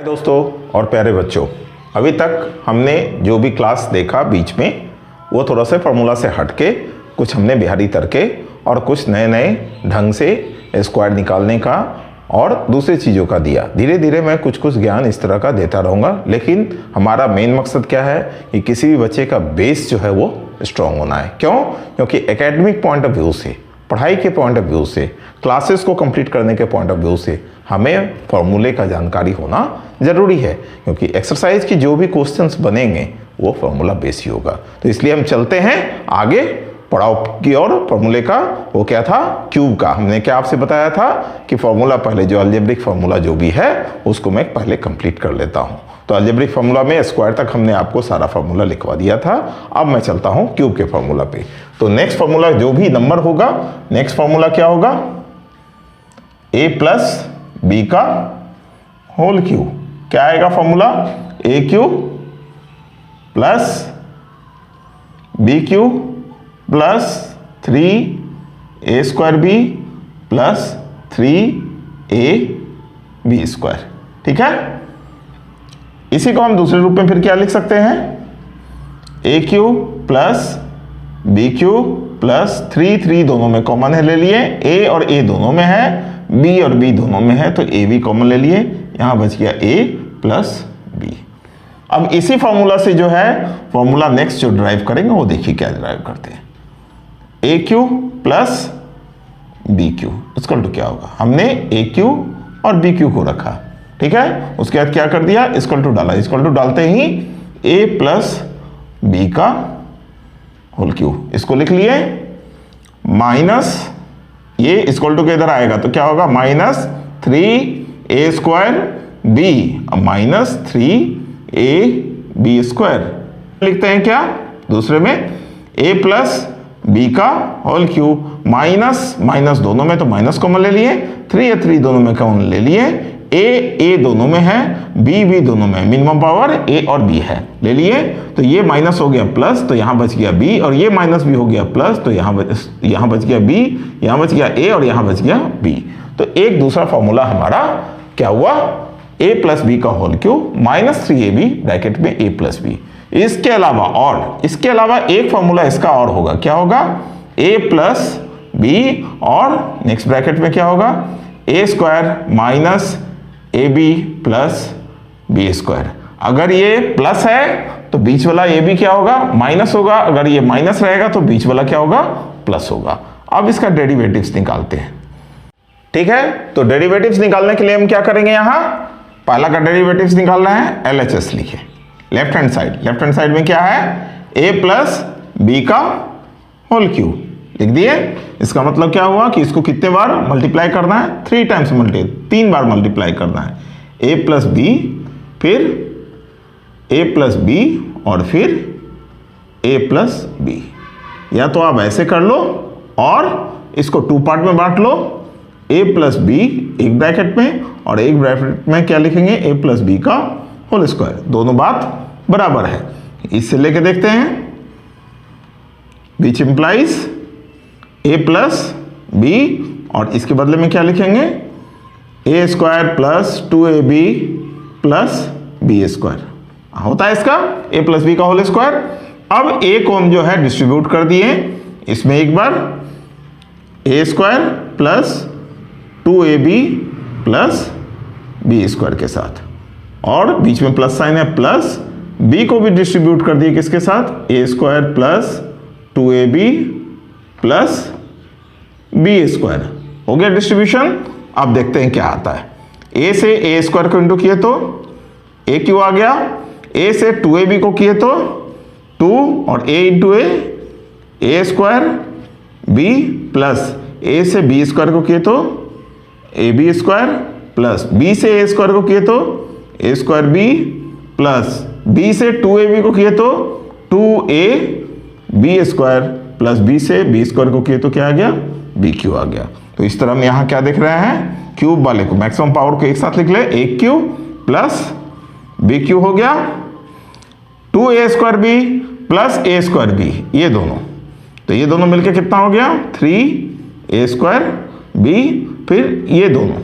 दोस्तों और प्यारे बच्चों, अभी तक हमने जो भी क्लास देखा बीच में वो थोड़ा सा फार्मूला से हटके कुछ हमने बिहारी तरीके और कुछ नए नए ढंग से स्क्वायर निकालने का और दूसरी चीज़ों का दिया। धीरे धीरे मैं कुछ कुछ ज्ञान इस तरह का देता रहूँगा, लेकिन हमारा मेन मकसद क्या है कि किसी भी बच्चे का बेस जो है वो स्ट्रांग होना है। क्यों? क्योंकि एकेडमिक पॉइंट ऑफ व्यू से, पढ़ाई के पॉइंट ऑफ व्यू से, क्लासेस को कंप्लीट करने के पॉइंट ऑफ व्यू से हमें फॉर्मूले का जानकारी होना ज़रूरी है, क्योंकि एक्सरसाइज की जो भी क्वेश्चंस बनेंगे वो फॉर्मूला बेस ही होगा। तो इसलिए हम चलते हैं आगे पड़ाव की ओर। फॉर्मूले का वो क्या था? क्यूब का। हमने क्या आपसे बताया था कि फॉर्मूला पहले जो अलजेब्रिक फॉर्मूला जो भी है उसको मैं पहले कंप्लीट कर लेता हूँ। तो अलजेब्रिक फॉर्मूला में स्क्वायर तक हमने आपको सारा फॉर्मूला लिखवा दिया था। अब मैं चलता हूँ क्यूब के फॉर्मूला पे। तो नेक्स्ट फॉर्मूला जो भी नंबर होगा, नेक्स्ट फॉर्मूला क्या होगा? a प्लस बी का होल क्यूब। क्या आएगा formula? A cube plus B cube plus 3a square B plus 3ab square. ठीक है, इसी को हम दूसरे रूप में फिर क्या लिख सकते हैं? A cube plus B cube plus 3 दोनों में कॉमन है, ले लिए। ए और ए दोनों में है, बी और बी दोनों में है, तो ए भी कॉमन ले लिए। यहां बच गया ए प्लस बी। अब इसी फॉर्मूला से जो है फॉर्मूला नेक्स्ट जो ड्राइव करेंगे वो देखिए क्या ड्राइव करते हैं। A cube plus B cube इसका टू क्या होगा? हमने ए क्यूब और बी क्यूब को रखा, ठीक है। उसके बाद क्या कर दिया? इक्वल टू डाला। इक्वल टू डालते ही ए प्लस बी का होल क्यूब, इसको लिख लिए। माइनस ये इक्वल टू के इधर आएगा तो क्या होगा? Minus 3a square B minus 3ab square. लिखते हैं क्या दूसरे में? a प्लस बी का होल क्यूब माइनस माइनस दोनों में तो माइनस कॉमन ले लिए, 3 या 3 दोनों में कॉमन ले लिए। ए दोनों में है, बी दोनों में, मिनिमम पावर ए और बी है, ले लिए। तो ये माइनस हो गया प्लस, तो यहां बच गया बी, और ये माइनस भी हो गया प्लस, तो यहां बच गया बी, यहां बच गया ए और यहां बच गया बी। तो एक दूसरा फॉर्मूला हमारा क्या हुआ? ए प्लस बी का whole cube minus 3ab bracket में ए प्लस बी। इसके अलावा एक फॉर्मूला इसका और होगा। क्या होगा? ए प्लस बी और नेक्स्ट ब्रैकेट में क्या होगा? A square minus A B plus B square. अगर ये प्लस है तो बीच वाला ए बी क्या होगा? माइनस होगा। अगर ये माइनस रहेगा तो बीच वाला क्या होगा? प्लस होगा। अब इसका डेरिवेटिव्स निकालते हैं, ठीक है। तो डेरिवेटिव्स निकालने के लिए हम क्या करेंगे? यहां पहला का डेरिवेटिव्स निकालना है, LHS लिखे। लेफ्ट हैंड साइड में क्या है? a प्लस बी का होल क्यूब लिख दिए। इसका मतलब क्या हुआ कि इसको कितने बार मल्टीप्लाई करना है? 3 टाइम्स 3 बार मल्टीप्लाई करना है। a प्लस बी, फिर a प्लस बी और फिर a प्लस बी। या तो आप ऐसे कर लो और इसको 2 पार्ट में बांट लो। a प्लस बी एक ब्रैकेट में और एक ब्रैकेट में क्या लिखेंगे? a प्लस बी का होल स्क्वायर। दोनों बात बराबर है। इससे लेके देखते हैं, which implies a plus B और इसके बदले में क्या लिखेंगे? a square plus 2ab plus B square होता है इसका a प्लस बी का होल स्क्वायर। अब a को हम जो है डिस्ट्रीब्यूट कर दिए इसमें एक बार, a square plus 2ab plus B square के साथ, और बीच में प्लस साइन है, प्लस b को भी डिस्ट्रीब्यूट कर दिए किसके साथ? a square plus 2ab plus B square. हो गया डिस्ट्रीब्यूशन। अब देखते हैं क्या आता है। a से a स्क्वायर को इंटू किए तो a क्यों आ गया? a से 2ab को किए तो 2 और a into a square b plus a से b स्क्वायर को किए तो ab स्क्वायर प्लस b से a स्क्वायर को किए तो a square b plus b से 2ab को किए तो 2ab स्क्वायर प्लस b से b स्क्वायर को किए तो क्या आ गया? बी क्यू आ गया। तो इस तरह हम यहां क्या देख रहे हैं? क्यूब वाले को, मैक्सिमम पावर को एक साथ लिख ले। A cube plus B cube हो गया, 2a square B plus a square B, ये दोनों, तो ये दोनों मिलकर कितना हो गया? 3a स्क्वायर बी, फिर ये दोनों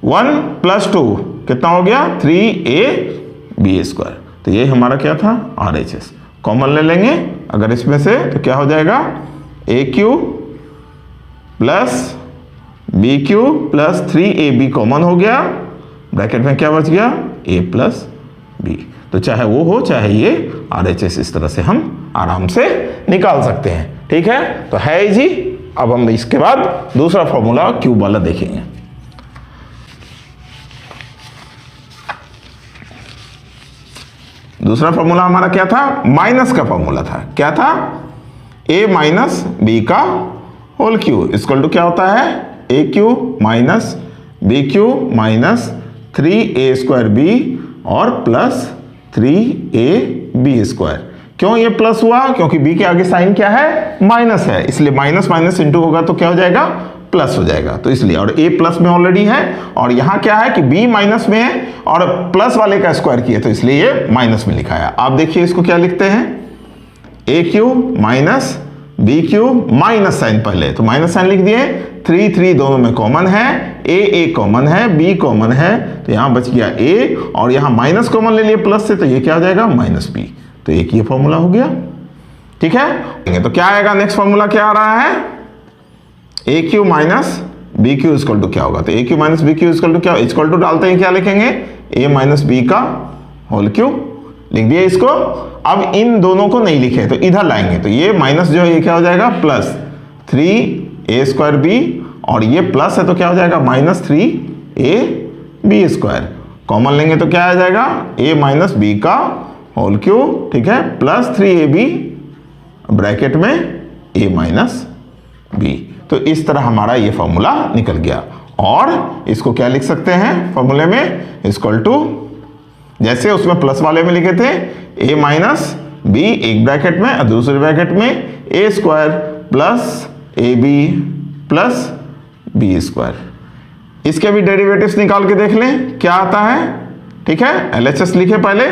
1 + 2 कितना हो गया 3ab²। तो ये हमारा क्या था RHS। कॉमन ले लेंगे अगर इसमें से तो क्या हो जाएगा AQ + BQ + 3AB कॉमन हो गया, ब्रैकेट में क्या बच गया A + B। तो चाहे वो हो चाहे ये RHS इस तरह से हम आराम से निकाल सकते हैं। ठीक है, तो है जी। अब हम इसके बाद दूसरा फॉर्मूला क्यूब वाला देखेंगे। दूसरा फॉर्मूला हमारा क्या था, माइनस का फॉर्मूला था। क्या था, a - b का होल क्यूब इक्वल टू क्या होता है AQ - BQ - 3a² और प्लस 3ab²। क्यों ये प्लस हुआ, क्योंकि b के आगे साइन क्या है माइनस है, इसलिए माइनस माइनस इंटू होगा तो क्या हो जाएगा प्लस हो जाएगा। तो इसलिए, और a प्लस में ऑलरेडी है और यहां क्या है कि b माइनस में है और प्लस वाले का स्क्वायर किया तो इसलिए ये माइनस में लिखा है। आप देखिए इसको क्या लिखते हैं AQ - BQ माइनस साइन, पहले तो माइनस साइन लिख दिए, 3 3 दोनों में कॉमन है, a कॉमन है, b कॉमन है, तो यहां बच गया a और यहां माइनस कॉमन ले लिए प्लस से, तो ये क्या हो जाएगा -b। तो एक ये फॉर्मूला हो गया। ठीक है, तो क्या आएगा नेक्स्ट फॉर्मूला क्या आ रहा है AQ - BQ इक्वल टू क्या होगा, तो AQ - BQ इक्वल टू क्या, इक्वल टू डालते हैं क्या लिखेंगे a - b का होल क्यूब, लिख दिया इसको। अब इन दोनों को नहीं लिखे तो इधर लाएंगे, तो ये माइनस जो है ये क्या हो जाएगा प्लस 3a² और ये प्लस है तो क्या हो जाएगा -3ab²। कॉमन लेंगे तो क्या आ जाएगा a - b का होल क्यूब, ठीक है, प्लस 3ab ब्रैकेट में a - b। तो इस तरह हमारा ये फॉर्मूला निकल गया। और इसको क्या लिख सकते हैं फॉर्मूले में, इक्वल टू जैसे उसमें प्लस वाले में लिखे थे a - b एक ब्रैकेट में और दूसरे ब्रैकेट में a² plus ab plus b²। इसके भी डेरिवेटिव्स निकाल के देख लें क्या आता है। ठीक है, LHS लिखे पहले,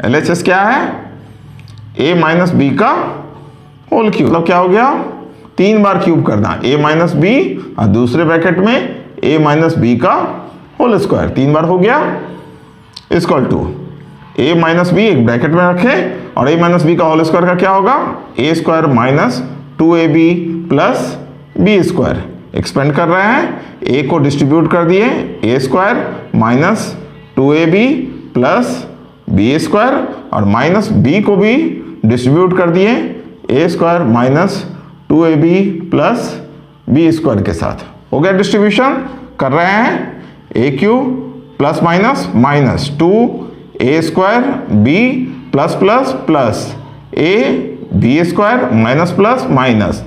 LHS क्या है a - b का होल क्यूब, मतलब क्या हो गया 3 बार क्यूब करना, a - b और दूसरे ब्रैकेट में a - b का होल स्क्वायर 3 बार हो गया, इक्वल टू a - b एक ब्रैकेट में रखे और a - b का होल स्क्वायर का क्या होगा a² - 2ab plus b²। Expand कर रहे हैं, a को डिस्ट्रीब्यूट कर दिए a² - 2ab प्लस b² और -b को भी डिस्ट्रीब्यूट कर दिए a² - 2ab प्लस b² के साथ। हो गया डिस्ट्रीब्यूशन, कर रहे हैं AQ plus minus 2a² b plus plus plus a b² minus plus minus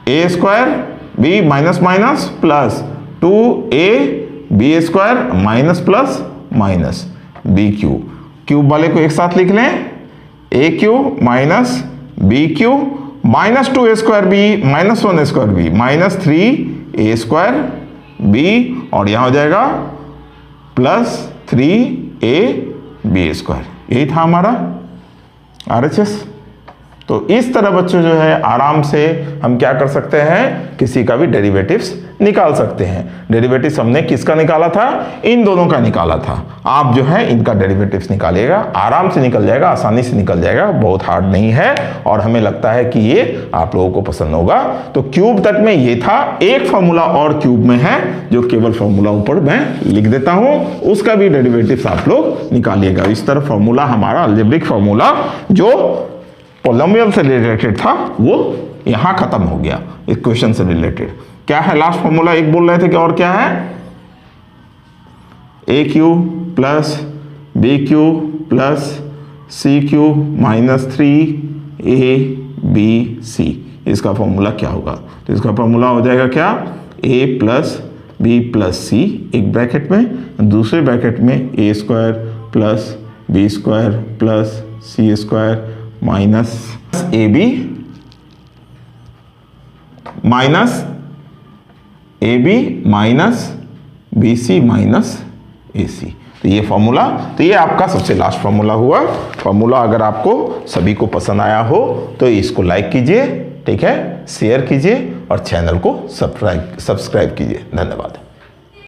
a² b minus minus plus 2a b² minus plus minus bq। Cube वाले को एक साथ लिख लें AQ - BQ minus 2a² b minus 1a² b minus 3a² b और यहां हो जाएगा प्लस 3ab²। यही था हमारा RHS। तो इस तरह बच्चों जो है आराम से हम क्या कर सकते हैं, किसी का भी डेरिवेटिव्स निकाल सकते हैं। डेरिवेटिव्स हमने किसका निकाला था, इन दोनों का निकाला था। आप जो है इनका डेरिवेटिव्स निकालिएगा, आराम से निकल जाएगा, आसानी से निकल जाएगा, बहुत हार्ड नहीं है और हमें लगता है कि ये आप लोगों को पसंद होगा। तो क्यूब तक में ये था, एक फॉर्मूला और क्यूब में है जो केवल फॉर्मूला ऊपर मैं लिख देता हूं, उसका भी डेरिवेटिव्स आप लोग निकालिएगा। इस तरह फॉर्मूला हमारा अलजेब्रिक फॉर्मूला जो पॉलिनोमियल से रिलेटेड था वो यहां खत्म हो गया। इक्वेशन से रिलेटेड क्या है लास्ट फॉर्मूला, एक बोल रहे थे कि और क्या है AQ plus BQ plus CQ minus 3ABC। इसका फॉर्मूला क्या होगा, तो इसका फॉर्मूला हो जाएगा क्या A plus B plus C एक ब्रैकेट में, दूसरे ब्रैकेट में A² plus B² plus C² minus AB minus AB minus BC minus AC। तो ये फॉर्मूला, तो ये आपका सबसे लास्ट फॉर्मूला हुआ। फॉर्मूला अगर आपको सभी को पसंद आया हो तो इसको लाइक कीजिए, ठीक है, शेयर कीजिए और चैनल को सब्सक्राइब कीजिए। धन्यवाद।